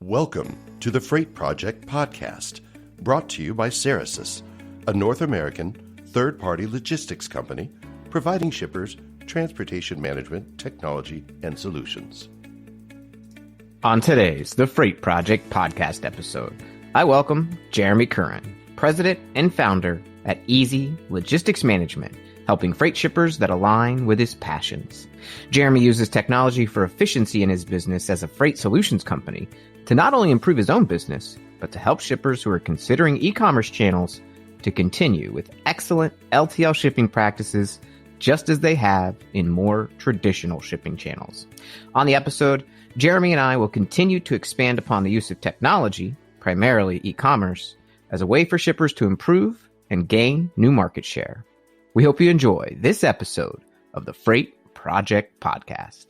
Welcome to the Freight Project Podcast, brought to you by Ceresys, a North American third-party logistics company providing shippers transportation management, technology, and solutions. On today's The Freight Project Podcast episode, I welcome Jeremy Curran, President and Founder at Easy Logistics Management, helping freight shippers that align with his passions. Jeremy uses technology for efficiency in his business as a freight solutions company to not only improve his own business, but to help shippers who are considering e-commerce channels to continue with excellent LTL shipping practices, just as they have in more traditional shipping channels. On the episode, Jeremy and I will continue to expand upon the use of technology, primarily e-commerce, as a way for shippers to improve and gain new market share. We hope you enjoy this episode of the Freight Project Podcast.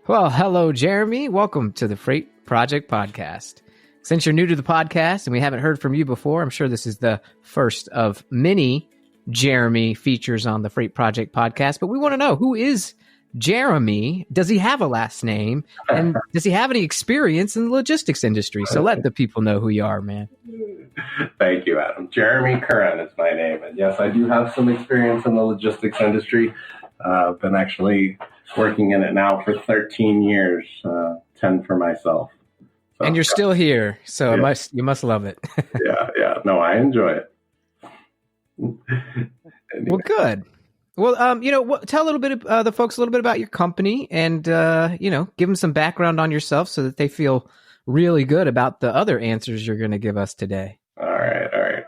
Well, hello, Jeremy. Welcome to the Freight Project Podcast. Since you're new to the podcast and we haven't heard from you before, I'm sure this is the first of many Jeremy features on the Freight Project Podcast, but we want to know, who is Jeremy? Does he have a last name? And does he have any experience in the logistics industry? So let the people know who you are, man. Thank you, Adam. Jeremy Curran is my name. And yes, I do have some experience in the logistics industry. I've been actually working in it now for 13 years, 10 for myself. So, and you're still here, so yeah. you must love it. Yeah. No, I enjoy it. Anyway. Well, good. Well, tell a little bit the folks a little bit about your company, and give them some background on yourself so that they feel really good about the other answers you're going to give us today. All right.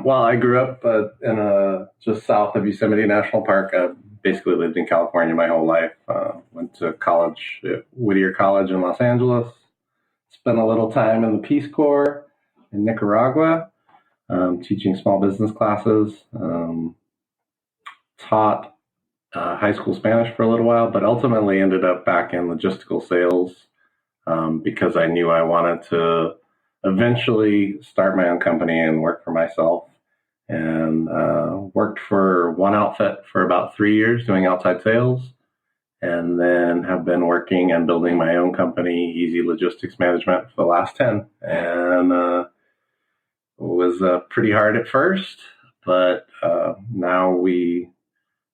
Well, I grew up in just south of Yosemite National Park. I basically lived in California my whole life. Went to college at Whittier College in Los Angeles. Spent a little time in the Peace Corps in Nicaragua, teaching small business classes. Taught high school Spanish for a little while, but ultimately ended up back in logistical sales because I knew I wanted to eventually start my own company and work for myself. And worked for one outfit for about 3 years doing outside sales, and then have been working and building my own company, Easy Logistics Management, for the last 10. And it was pretty hard at first, but now we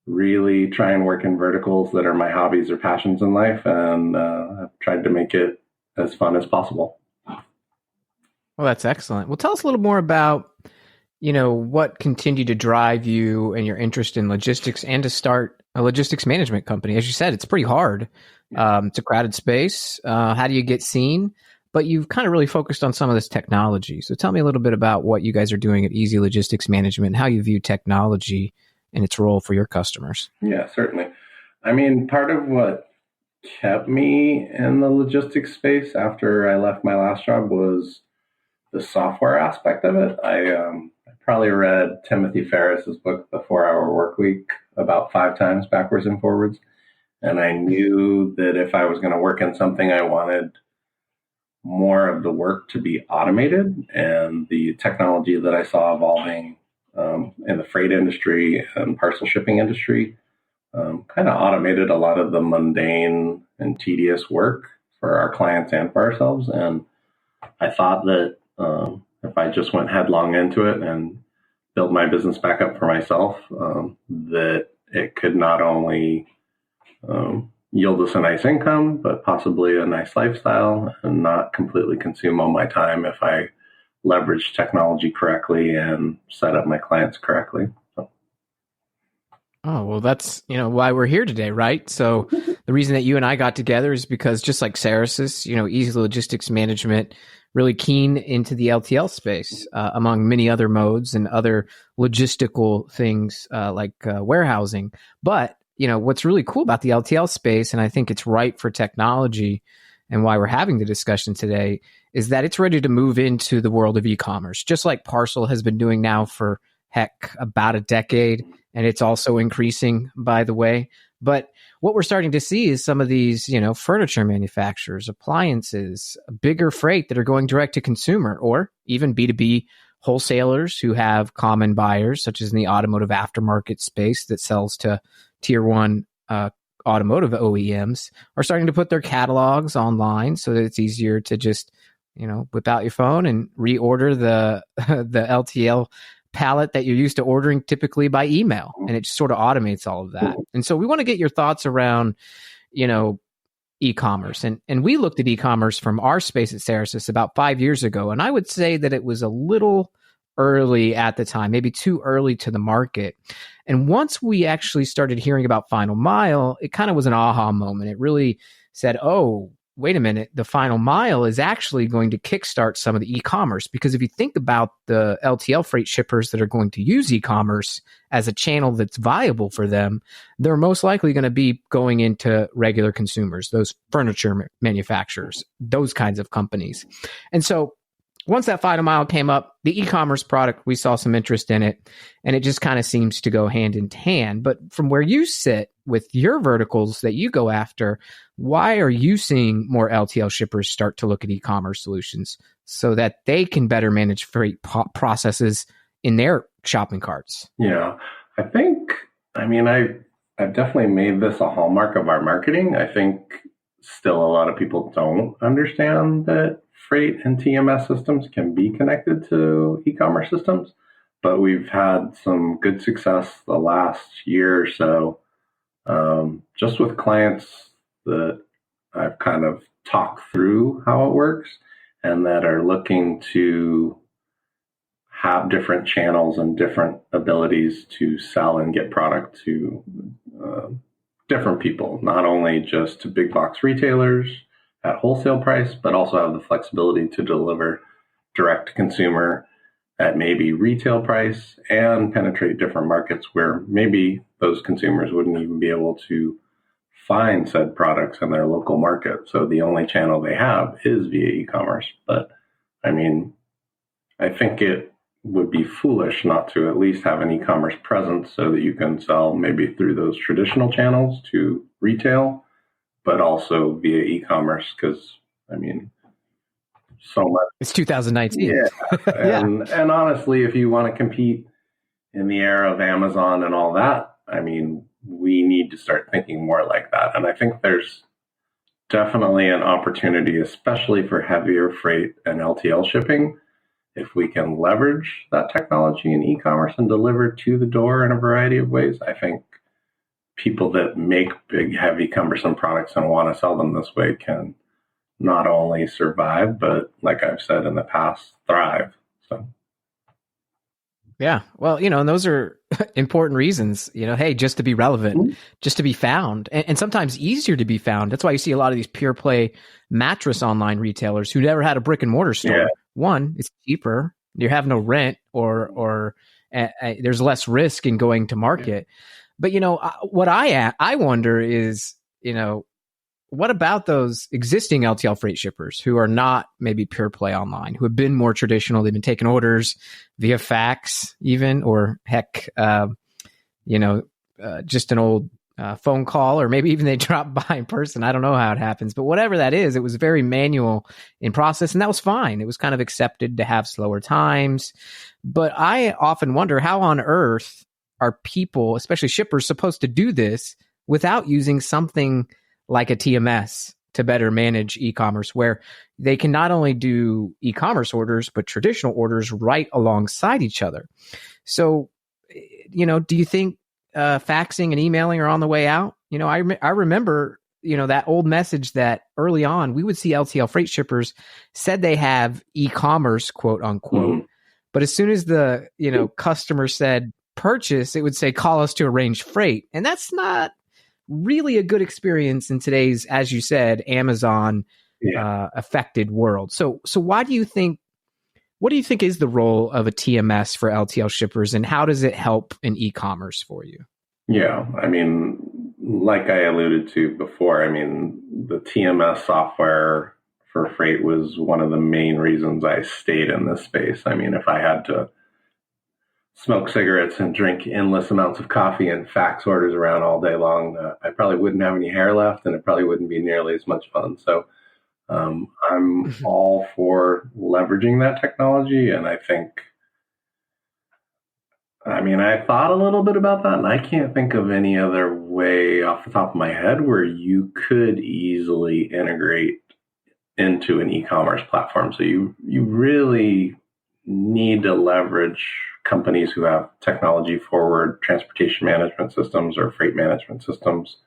really try and work in verticals that are my hobbies or passions in life, and I've tried to make it as fun as possible. Well, that's excellent. Well, tell us a little more about what continued to drive you and your interest in logistics and to start a logistics management company. As you said, it's pretty hard. It's a crowded space. How do you get seen? But you've kind of really focused on some of this technology. So tell me a little bit about what you guys are doing at Easy Logistics Management and how you view technology and its role for your customers. Yeah, certainly. I mean, part of what kept me in the logistics space after I left my last job was the software aspect of it. I probably read Timothy Ferriss's book, The 4-Hour Workweek, about 5 times backwards and forwards. And I knew that if I was going to work in something, I wanted more of the work to be automated. And the technology that I saw evolving in the freight industry and parcel shipping industry kind of automated a lot of the mundane and tedious work for our clients and for ourselves. And I thought that if I just went headlong into it and built my business back up for myself, that it could not only yield us a nice income, but possibly a nice lifestyle, and not completely consume all my time if I leverage technology correctly and set up my clients correctly. So. Oh, well, that's, why we're here today, right? So the reason that you and I got together is because just like Ceresys, Easy Logistics Management, really keen into the LTL space, among many other modes and other logistical things like warehousing. But, what's really cool about the LTL space, and I think it's right for technology and why we're having the discussion today, is that it's ready to move into the world of e-commerce, just like parcel has been doing now for, about a decade. And it's also increasing, by the way. But what we're starting to see is some of these, furniture manufacturers, appliances, bigger freight that are going direct to consumer, or even B2B wholesalers who have common buyers, such as in the automotive aftermarket space that sells to tier one automotive OEMs are starting to put their catalogs online so that it's easier to just, whip out your phone and reorder the the LTL pallet that you're used to ordering typically by email. And it just sort of automates all of that. And so we want to get your thoughts around, e-commerce. And we looked at e-commerce from our space at Cerasis about 5 years ago. And I would say that it was a little early at the time, maybe too early to the market. And once we actually started hearing about Final Mile, it kind of was an aha moment. It really said, oh, wait a minute, the Final Mile is actually going to kickstart some of the e-commerce. Because if you think about the LTL freight shippers that are going to use e-commerce as a channel that's viable for them, they're most likely going to be going into regular consumers, those furniture manufacturers, those kinds of companies. And so once that Final Mile came up, the e-commerce product, we saw some interest in it, and it just kind of seems to go hand in hand. But from where you sit with your verticals that you go after, why are you seeing more LTL shippers start to look at e-commerce solutions so that they can better manage freight processes in their shopping carts? Yeah, I've definitely made this a hallmark of our marketing. I think still a lot of people don't understand that freight and TMS systems can be connected to e-commerce systems, but we've had some good success the last year or so, just with clients that I've kind of talked through how it works and that are looking to have different channels and different abilities to sell and get product to different people, not only just to big box retailers at wholesale price, but also have the flexibility to deliver direct to consumer at maybe retail price and penetrate different markets where maybe those consumers wouldn't even be able to find said products in their local market. So the only channel they have is via e-commerce. But I think it would be foolish not to at least have an e-commerce presence so that you can sell maybe through those traditional channels to retail, but also via e-commerce, because so much. It's 2019. Yeah. And honestly, if you want to compete in the era of Amazon and all that, we need to start thinking more like that. And I think there's definitely an opportunity, especially for heavier freight and LTL shipping, if we can leverage that technology in e-commerce and deliver to the door in a variety of ways. I think people that make big, heavy, cumbersome products and want to sell them this way can not only survive, but like I've said in the past, thrive. So. Yeah. Well, and those are important reasons, hey, just to be relevant, just to be found, and sometimes easier to be found. That's why you see a lot of these pure play mattress online retailers who never had a brick and mortar store. Yeah. One, it's cheaper. You have no rent or there's less risk in going to market. Yeah. But, what I wonder is, what about those existing LTL freight shippers who are not maybe pure play online, who have been more traditional? They've been taking orders via fax even, or heck, just an old phone call, or maybe even they drop by in person. I don't know how it happens, but whatever that is, it was very manual in process, and that was fine. It was kind of accepted to have slower times. But I often wonder, how on earth are people, especially shippers, supposed to do this without using something like a TMS to better manage e-commerce, where they can not only do e-commerce orders, but traditional orders right alongside each other? So, do you think faxing and emailing are on the way out? I remember, that old message that early on we would see LTL freight shippers said they have e-commerce, quote unquote. But as soon as the, customer said purchase, it would say, call us to arrange freight. And that's not really a good experience in today's, as you said, Amazon affected world. So what do you think is the role of a TMS for LTL shippers, and how does it help in e-commerce for you? Yeah, like I alluded to before, the TMS software for freight was one of the main reasons I stayed in this space. If I had to smoke cigarettes and drink endless amounts of coffee and fax orders around all day long, I probably wouldn't have any hair left, and it probably wouldn't be nearly as much fun. So I'm all for leveraging that technology. And I think, I thought a little bit about that, and I can't think of any other way off the top of my head where you could easily integrate into an e-commerce platform. So you really need to leverage companies who have technology forward transportation management systems or freight management systems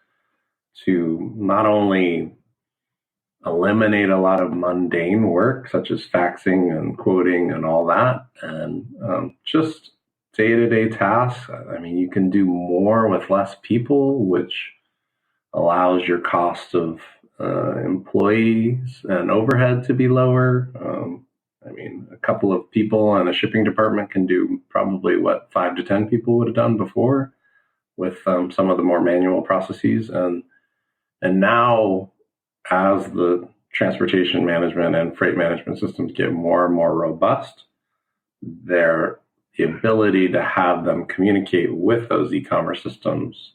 to not only eliminate a lot of mundane work such as faxing and quoting and all that, and just day-to-day tasks. I mean, you can do more with less people, which allows your cost of employees and overhead to be lower. I mean, a couple of people in a shipping department can do probably what 5 to 10 people would have done before with some of the more manual processes. And now, as the transportation management and freight management systems get more and more robust, the ability to have them communicate with those e-commerce systems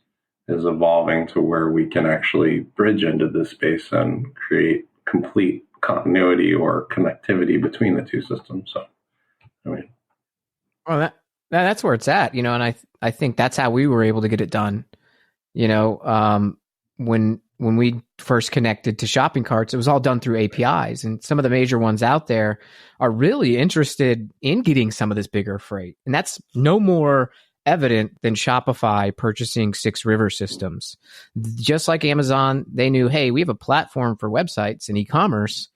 is evolving to where we can actually bridge into this space and create complete continuity or connectivity between the two systems. So, I mean, well, that's where it's at, and I think that's how we were able to get it done. When we first connected to shopping carts, it was all done through APIs, and some of the major ones out there are really interested in getting some of this bigger freight. And that's no more evident than Shopify purchasing 6 River Systems. Just like Amazon, they knew, hey, we have a platform for websites and e-commerce,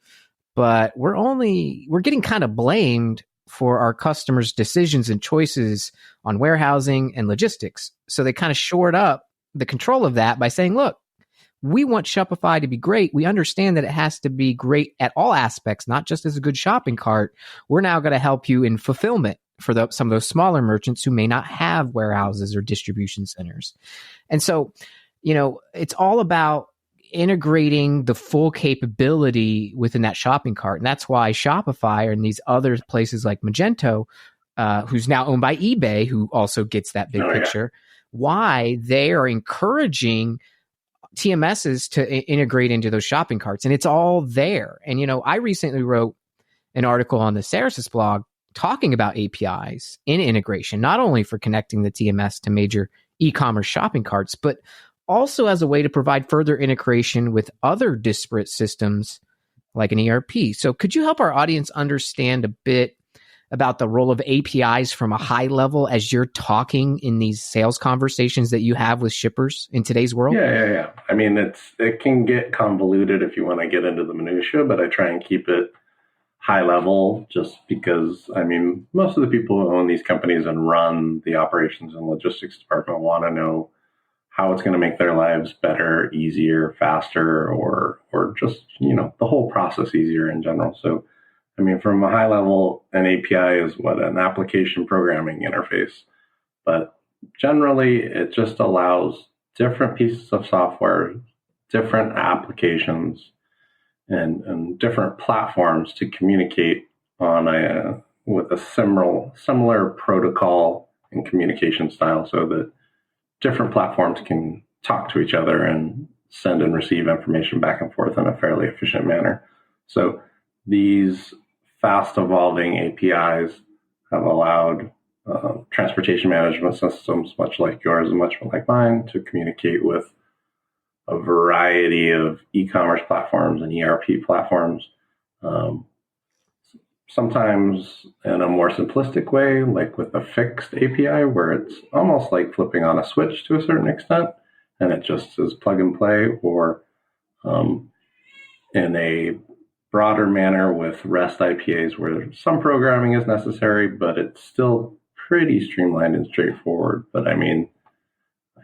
but we're getting kind of blamed for our customers' decisions and choices on warehousing and logistics. So they kind of shored up the control of that by saying, look, we want Shopify to be great. We understand that it has to be great at all aspects, not just as a good shopping cart. We're now going to help you in fulfillment for some of those smaller merchants who may not have warehouses or distribution centers. And so, it's all about integrating the full capability within that shopping cart. And that's why Shopify and these other places like Magento, who's now owned by eBay, who also gets that big picture, why they are encouraging TMSs to integrate into those shopping carts. And it's all there. And, I recently wrote an article on the Ceresis blog talking about APIs in integration, not only for connecting the TMS to major e-commerce shopping carts, but also as a way to provide further integration with other disparate systems like an ERP. So could you help our audience understand a bit about the role of APIs from a high level as you're talking in these sales conversations that you have with shippers in today's world? Yeah. I mean, it can get convoluted if you want to get into the minutia, but I try and keep it high level just because, I mean, most of the people who own these companies and run the operations and logistics department want to know how it's going to make their lives better, easier, faster, or just, the whole process easier in general. So, I mean, from a high level, an API is an application programming interface. But generally, it just allows different pieces of software, different applications, and different platforms to communicate with a similar protocol and communication style, so that different platforms can talk to each other and send and receive information back and forth in a fairly efficient manner. So these fast evolving APIs have allowed transportation management systems, much like yours and much like mine, to communicate with a variety of e-commerce platforms and ERP platforms. Sometimes in a more simplistic way, like with a fixed API, where it's almost like flipping on a switch to a certain extent, and it just is plug and play, or in a broader manner with REST IPAs, where some programming is necessary, but it's still pretty streamlined and straightforward. But I mean,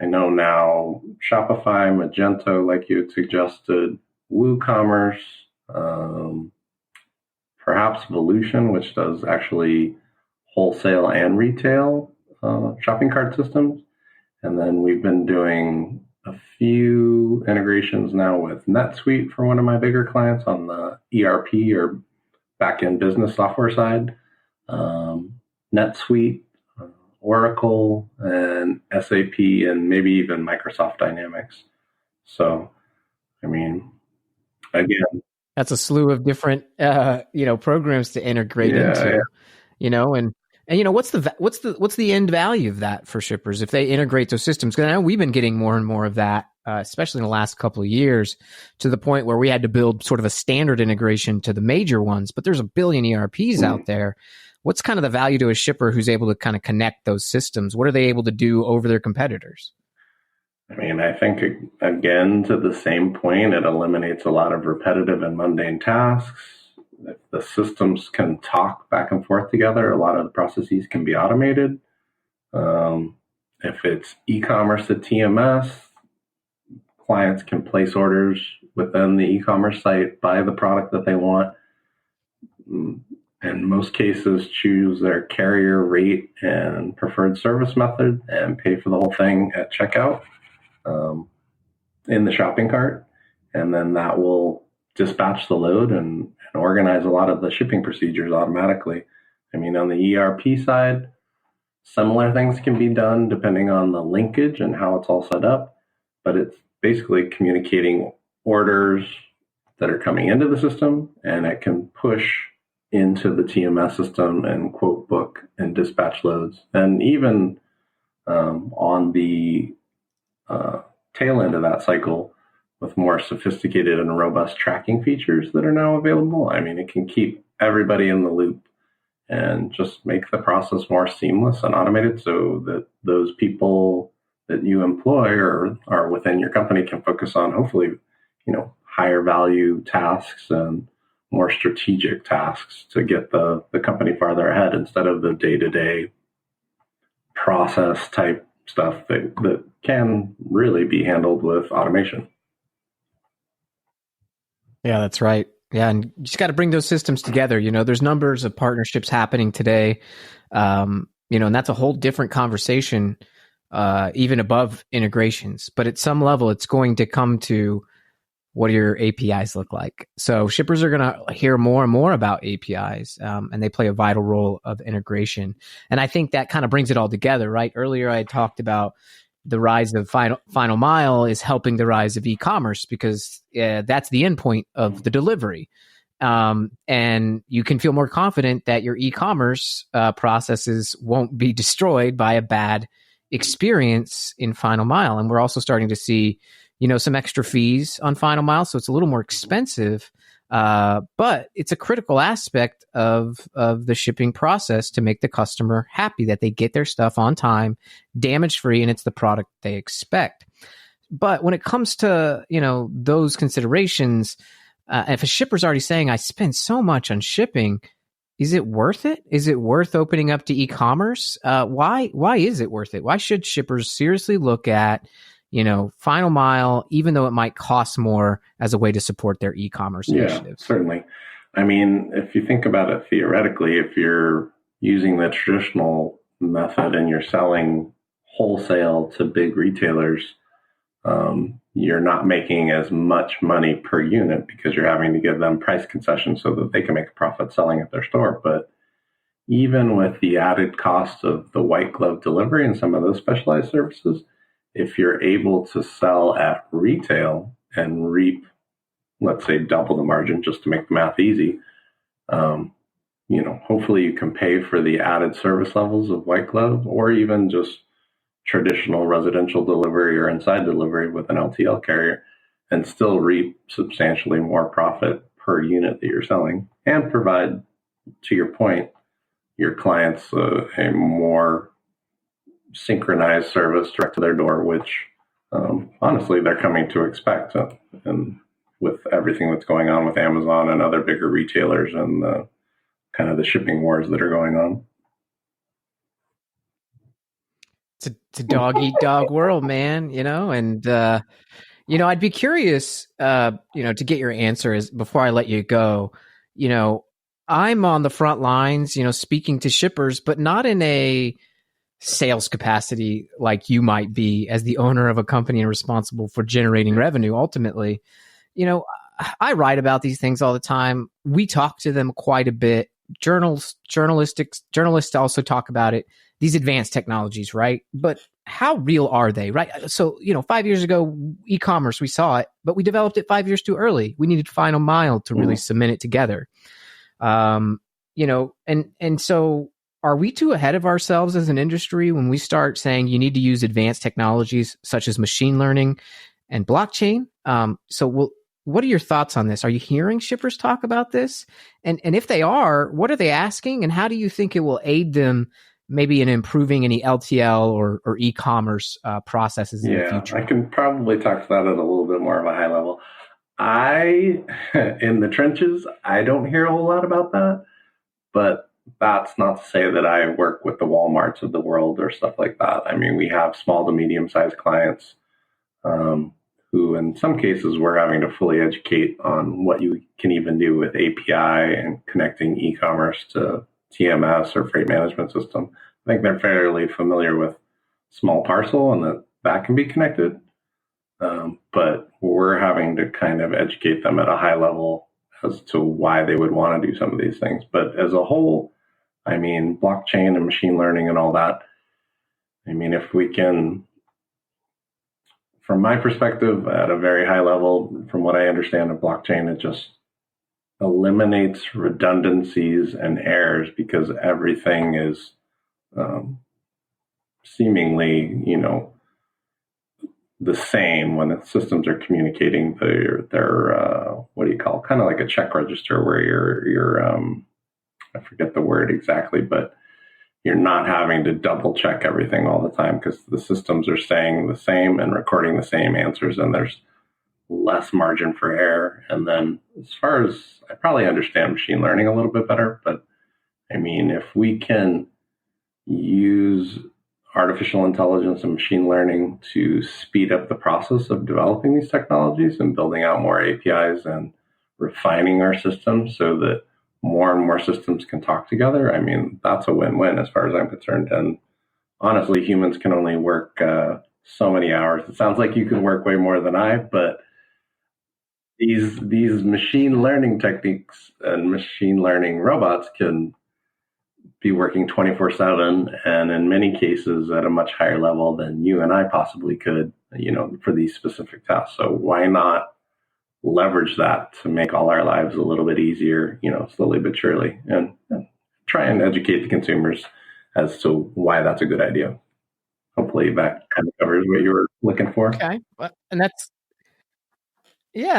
I know now Shopify, Magento, like you had suggested, WooCommerce, perhaps Volution, which does actually wholesale and retail shopping cart systems. And then we've been doing a few integrations now with NetSuite for one of my bigger clients on the ERP or back-end business software side. NetSuite, Oracle, and SAP, and maybe even Microsoft Dynamics. So, I mean, again, that's a slew of different, programs to integrate into, and And what's the end value of that for shippers if they integrate those systems? Because I know we've been getting more and more of that, especially in the last couple of years, to the point where we had to build sort of a standard integration to the major ones. But there's a billion ERPs out there. What's kind of the value to a shipper who's able to kind of connect those systems? What are they able to do over their competitors? I mean, I think, again, to the same point, it eliminates a lot of repetitive and mundane tasks. If the systems can talk back and forth together, a lot of the processes can be automated. If it's e-commerce to TMS, clients can place orders within the e-commerce site, buy the product that they want. In most cases, choose their carrier rate and preferred service method and pay for the whole thing at checkout in the shopping cart. And then that will dispatch the load and organize a lot of the shipping procedures automatically. I mean, on the ERP side, similar things can be done depending on the linkage and how it's all set up, but it's basically communicating orders that are coming into the system, and it can push into the TMS system and quote book and dispatch loads. And even on the tail end of that cycle, with more sophisticated and robust tracking features that are now available, I mean, it can keep everybody in the loop and just make the process more seamless and automated so that those people that you employ or are within your company can focus on, hopefully, higher value tasks and more strategic tasks to get the company farther ahead instead of the day-to-day process type stuff that can really be handled with automation. Yeah, that's right. Yeah, and you just got to bring those systems together. There's numbers of partnerships happening today, and that's a whole different conversation, even above integrations. But at some level, it's going to come to what do your APIs look like? So shippers are going to hear more and more about APIs, and they play a vital role of integration. And I think that kind of brings it all together, right? Earlier, I talked about the rise of final mile is helping the rise of e-commerce because that's the endpoint of the delivery. And you can feel more confident that your e-commerce processes won't be destroyed by a bad experience in final mile. And we're also starting to see, some extra fees on final mile. So it's a little more expensive, but it's a critical aspect of the shipping process to make the customer happy that they get their stuff on time, damage free, and it's the product they expect. But when it comes to, those considerations, if a shipper's already saying, I spend so much on shipping, is it worth it? Is it worth opening up to e-commerce? Why is it worth it? Why should shippers seriously look at, final mile, even though it might cost more as a way to support their e-commerce initiatives? Yeah, certainly. I mean, if you think about it theoretically, if you're using the traditional method and you're selling wholesale to big retailers, you're not making as much money per unit because you're having to give them price concessions so that they can make a profit selling at their store. But even with the added cost of the white glove delivery and some of those specialized services, if you're able to sell at retail and reap, let's say, double the margin, just to make the math easy, hopefully you can pay for the added service levels of white glove or even just traditional residential delivery or inside delivery with an LTL carrier and still reap substantially more profit per unit that you're selling and provide, to your point, your clients a more synchronized service direct to their door, which honestly they're coming to expect. And with everything that's going on with Amazon and other bigger retailers and the kind of the shipping wars that are going on. It's a dog eat dog world, man, and I'd be curious, to get your answer before I let you go. I'm on the front lines, speaking to shippers, but not in a sales capacity like you might be as the owner of a company and responsible for generating revenue. Ultimately, I write about these things all the time. We talk to them quite a bit. Journalists also talk about it. These advanced technologies, right? But how real are they, right? So, 5 years ago, e-commerce, we saw it, but we developed it 5 years too early. We needed final mile to really cement it together. And so are we too ahead of ourselves as an industry when we start saying you need to use advanced technologies such as machine learning and blockchain? What are your thoughts on this? Are you hearing shippers talk about this? And if they are, what are they asking? And how do you think it will aid them maybe in improving any LTL or e-commerce processes in the future? I can probably talk to that at a little bit more of a high level. In the trenches, I don't hear a whole lot about that, but that's not to say that I work with the Walmarts of the world or stuff like that. I mean, we have small to medium-sized clients who, in some cases, we're having to fully educate on what you can even do with API and connecting e-commerce to TMS or freight management system. I think they're fairly familiar with small parcel and that can be connected. But we're having to kind of educate them at a high level as to why they would want to do some of these things. But as a whole, I mean, blockchain and machine learning and all that, I mean, if we can, from my perspective, at a very high level, from what I understand of blockchain, it just eliminates redundancies and errors because everything is seemingly, the same when the systems are communicating. They're what do you call, kind of like a check register where you're I forget the word exactly, but you're not having to double check everything all the time because the systems are saying the same and recording the same answers, and there's less margin for error. And then as far as, I probably understand machine learning a little bit better, but I mean, if we can use artificial intelligence and machine learning to speed up the process of developing these technologies and building out more APIs and refining our systems so that more and more systems can talk together, I mean, that's a win-win as far as I'm concerned. And honestly, humans can only work so many hours. It sounds like you can work way more than I, but these machine learning techniques and machine learning robots can be working 24/7 and in many cases at a much higher level than you and I possibly could, for these specific tasks. So why not leverage that to make all our lives a little bit easier, slowly but surely, and try and educate the consumers as to why that's a good idea. Hopefully that kind of covers what you were looking for. Okay. And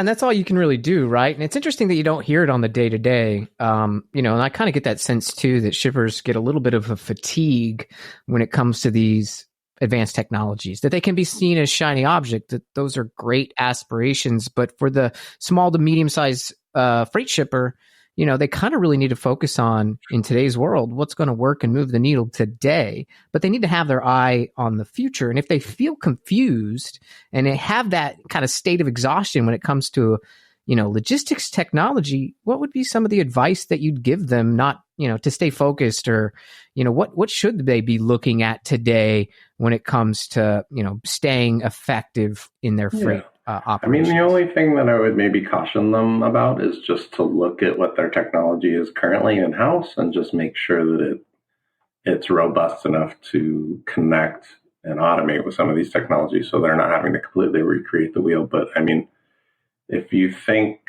that's all you can really do, right? And it's interesting that you don't hear it on the day to day. And I kind of get that sense too that shippers get a little bit of a fatigue when it comes to these advanced technologies, that they can be seen as shiny object, that those are great aspirations. But for the small to medium sized freight shipper, they kind of really need to focus on, in today's world, what's going to work and move the needle today. But they need to have their eye on the future. And if they feel confused and they have that kind of state of exhaustion when it comes to, logistics technology, what would be some of the advice that you'd give them not, to stay focused, or, what should they be looking at today when it comes to, staying effective in their freight operations? I mean, the only thing that I would maybe caution them about is just to look at what their technology is currently in-house and just make sure that it's robust enough to connect and automate with some of these technologies so they're not having to completely recreate the wheel. But I mean, if you think,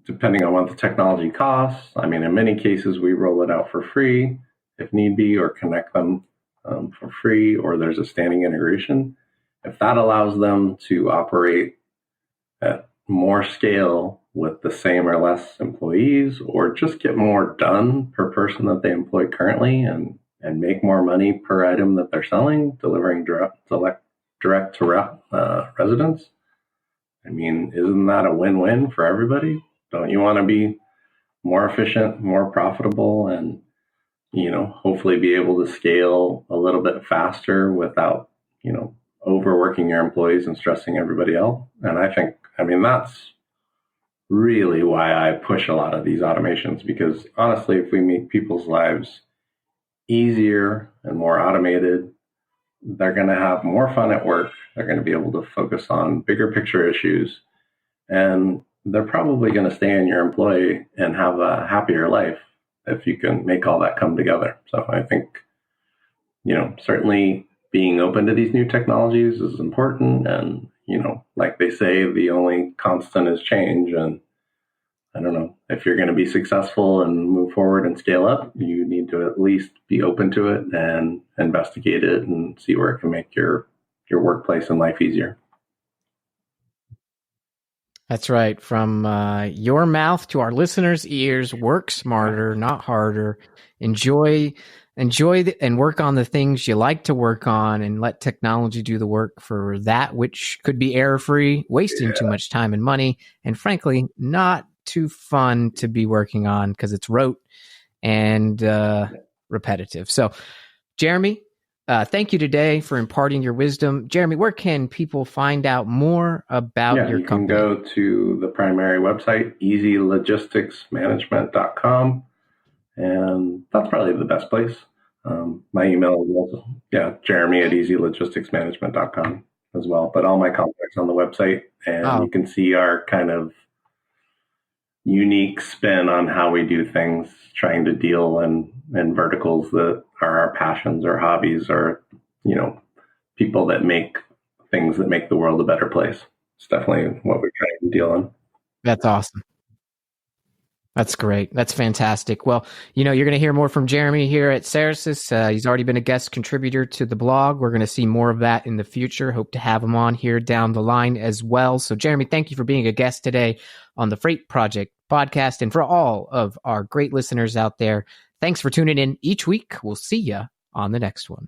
depending on what the technology costs, I mean, in many cases, we roll it out for free if need be, or connect them for free, or there's a standing integration. If that allows them to operate at more scale with the same or less employees, or just get more done per person that they employ currently and make more money per item that they're selling, delivering direct to residents, I mean, isn't that a win-win for everybody? Don't you want to be more efficient, more profitable, and, hopefully be able to scale a little bit faster without, overworking your employees and stressing everybody else? And I mean, that's really why I push a lot of these automations, because honestly, if we make people's lives easier and more automated, they're going to have more fun at work. They're going to be able to focus on bigger picture issues, and they're probably going to stay in your employ and have a happier life if you can make all that come together. So I think, certainly being open to these new technologies is important. And, like they say, the only constant is change. And I don't know, if you're going to be successful and move forward and scale up, you need to at least be open to it and investigate it and see where it can make your workplace and life easier. That's right. From your mouth to our listeners' ears, work smarter, not harder. Enjoy and work on the things you like to work on, and let technology do the work for that which could be error-free, wasting too much time and money, and frankly, not too fun to be working on because it's rote and repetitive. So, Jeremy, thank you today for imparting your wisdom. Jeremy, where can people find out more about your company? You can go to the primary website, easylogisticsmanagement.com, and that's probably the best place. My email is also, Jeremy at easylogisticsmanagement.com as well. But all my contacts on the website, and you can see our kind of unique spin on how we do things, trying to deal in verticals that are our passions or hobbies, or, people that make things that make the world a better place. It's definitely what we're trying to deal in. That's awesome. That's great. That's fantastic. Well, you're going to hear more from Jeremy here at Cerasis. He's already been a guest contributor to the blog. We're going to see more of that in the future. Hope to have him on here down the line as well. So, Jeremy, thank you for being a guest today on the Freight Project podcast. And for all of our great listeners out there, thanks for tuning in each week. We'll see you on the next one.